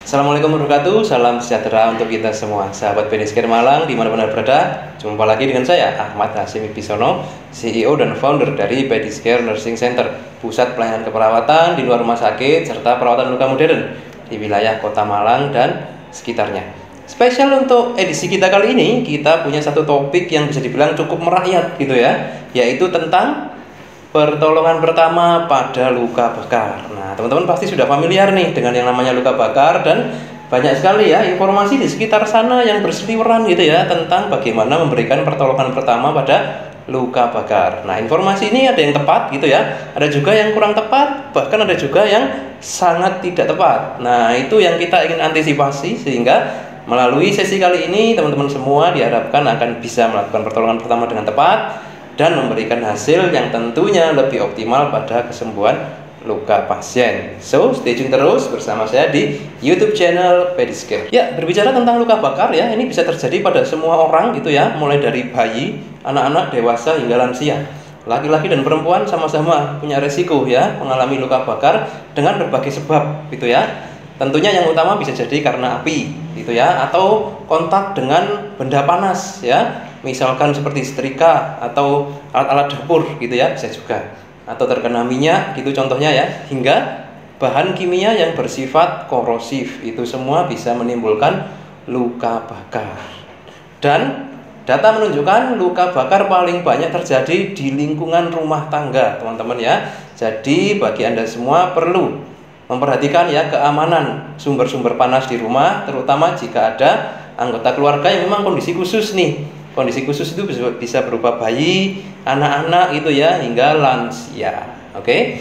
Assalamualaikum warahmatullahi wabarakatuh. Salam sejahtera untuk kita semua, sahabat Pedicare Malang dimanapun Anda berada. Jumpa lagi dengan saya, Ahmad Hasyim Wibisono, CEO dan founder dari Pedicare Nursing Center, pusat pelayanan keperawatan di luar rumah sakit serta perawatan luka modern di wilayah Kota Malang dan sekitarnya. Spesial untuk edisi kita kali ini, kita punya satu topik yang bisa dibilang cukup merakyat gitu ya, yaitu tentang pertolongan pertama pada luka bakar. Nah, teman-teman pasti sudah familiar nih dengan yang namanya luka bakar, dan banyak sekali ya informasi di sekitar sana yang berseliweran gitu ya tentang bagaimana memberikan pertolongan pertama pada luka bakar. Nah, informasi ini ada yang tepat gitu ya, ada juga yang kurang tepat, bahkan ada juga yang sangat tidak tepat. Nah, itu yang kita ingin antisipasi, sehingga melalui sesi kali ini teman-teman semua diharapkan akan bisa melakukan pertolongan pertama dengan tepat dan memberikan hasil yang tentunya lebih optimal pada kesembuhan luka pasien. So, stay tune terus bersama saya di YouTube channel Pedicare. Ya, berbicara tentang luka bakar ya, ini bisa terjadi pada semua orang gitu ya, mulai dari bayi, anak-anak, dewasa hingga lansia. Laki-laki dan perempuan sama-sama punya resiko ya mengalami luka bakar dengan berbagai sebab gitu ya. Tentunya yang utama bisa jadi karena api gitu ya, atau kontak dengan benda panas ya, misalkan seperti setrika atau alat-alat dapur gitu ya, bisa juga, atau terkena minyak gitu contohnya ya, hingga bahan kimia yang bersifat korosif, itu semua bisa menimbulkan luka bakar. Dan data menunjukkan luka bakar paling banyak terjadi di lingkungan rumah tangga teman-teman ya. Jadi bagi Anda semua perlu memperhatikan ya keamanan sumber-sumber panas di rumah, terutama jika ada anggota keluarga yang memang kondisi khusus nih. Kondisi khusus itu bisa berupa bayi, anak-anak gitu ya, hingga lansia. Oke.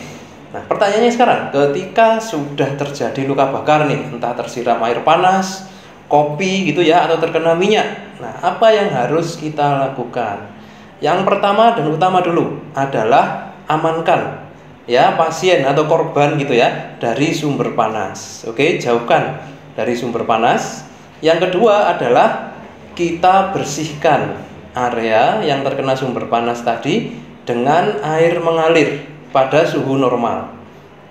Nah, pertanyaannya sekarang, ketika sudah terjadi luka bakar nih, entah tersiram air panas, kopi gitu ya, atau terkena minyak. Nah, apa yang harus kita lakukan? Yang pertama dan utama dulu adalah amankan ya pasien atau korban gitu ya dari sumber panas. Oke, jauhkan dari sumber panas. Yang kedua adalah kita bersihkan area yang terkena sumber panas tadi dengan air mengalir pada suhu normal.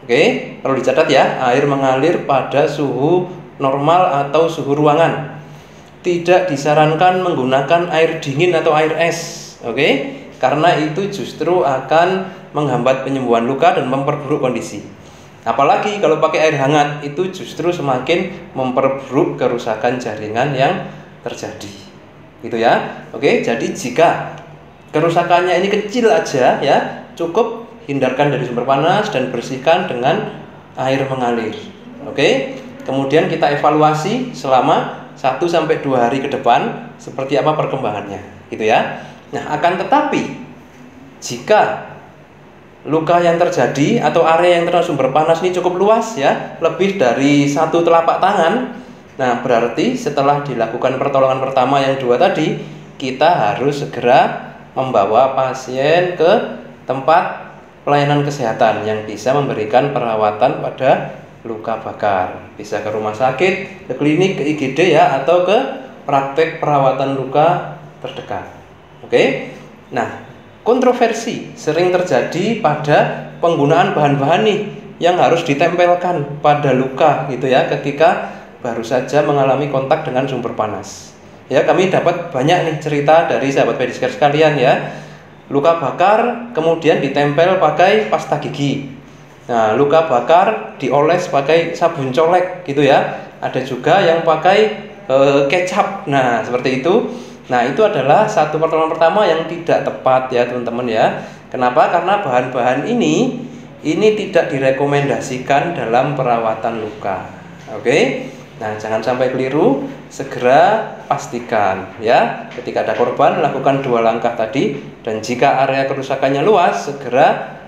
Oke, perlu dicatat ya, air mengalir pada suhu normal atau suhu ruangan. Tidak disarankan menggunakan air dingin atau air es. Oke, karena itu justru akan menghambat penyembuhan luka dan memperburuk kondisi. Apalagi kalau pakai air hangat, itu justru semakin memperburuk kerusakan jaringan yang terjadi. Gitu ya. Oke, jadi jika kerusakannya ini kecil aja ya, cukup hindarkan dari sumber panas dan bersihkan dengan air mengalir. Oke. Kemudian kita evaluasi selama 1-2 hari ke depan seperti apa perkembangannya, gitu ya. Nah, akan tetapi jika luka yang terjadi atau area yang terkena sumber panas ini cukup luas ya, lebih dari 1 telapak tangan, nah berarti setelah dilakukan pertolongan pertama yang 2 tadi, kita harus segera membawa pasien ke tempat pelayanan kesehatan yang bisa memberikan perawatan pada luka bakar. Bisa ke rumah sakit, ke klinik, ke IGD ya, atau ke praktek perawatan luka terdekat. Oke. Nah, kontroversi sering terjadi pada penggunaan bahan-bahan nih yang harus ditempelkan pada luka gitu ya, ketika baru saja mengalami kontak dengan sumber panas. Ya, kami dapat banyak nih cerita dari sahabat Pedicare sekalian ya. Luka bakar kemudian ditempel pakai pasta gigi. Nah, luka bakar dioles pakai sabun colek gitu ya. Ada juga yang pakai kecap. Nah, seperti itu. Nah, itu adalah satu pertolongan pertama yang tidak tepat ya teman-teman ya. Kenapa? Karena bahan-bahan ini tidak direkomendasikan dalam perawatan luka. Oke. Nah, jangan sampai keliru, segera pastikan ya ketika ada korban lakukan 2 langkah tadi, dan jika area kerusakannya luas segera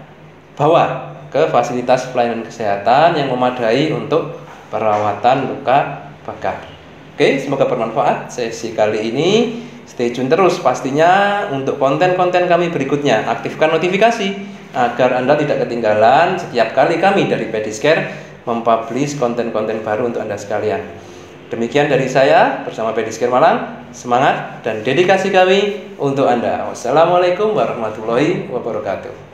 bawa ke fasilitas pelayanan kesehatan yang memadai untuk perawatan luka bakar. Oke, semoga bermanfaat sesi kali ini. Stay tune terus pastinya untuk konten-konten kami berikutnya. Aktifkan notifikasi agar Anda tidak ketinggalan setiap kali kami dari Pedicare mempublish konten-konten baru untuk Anda sekalian. Demikian dari saya bersama Pedicare Malang. Semangat dan dedikasi kami untuk Anda. Wassalamualaikum warahmatullahi wabarakatuh.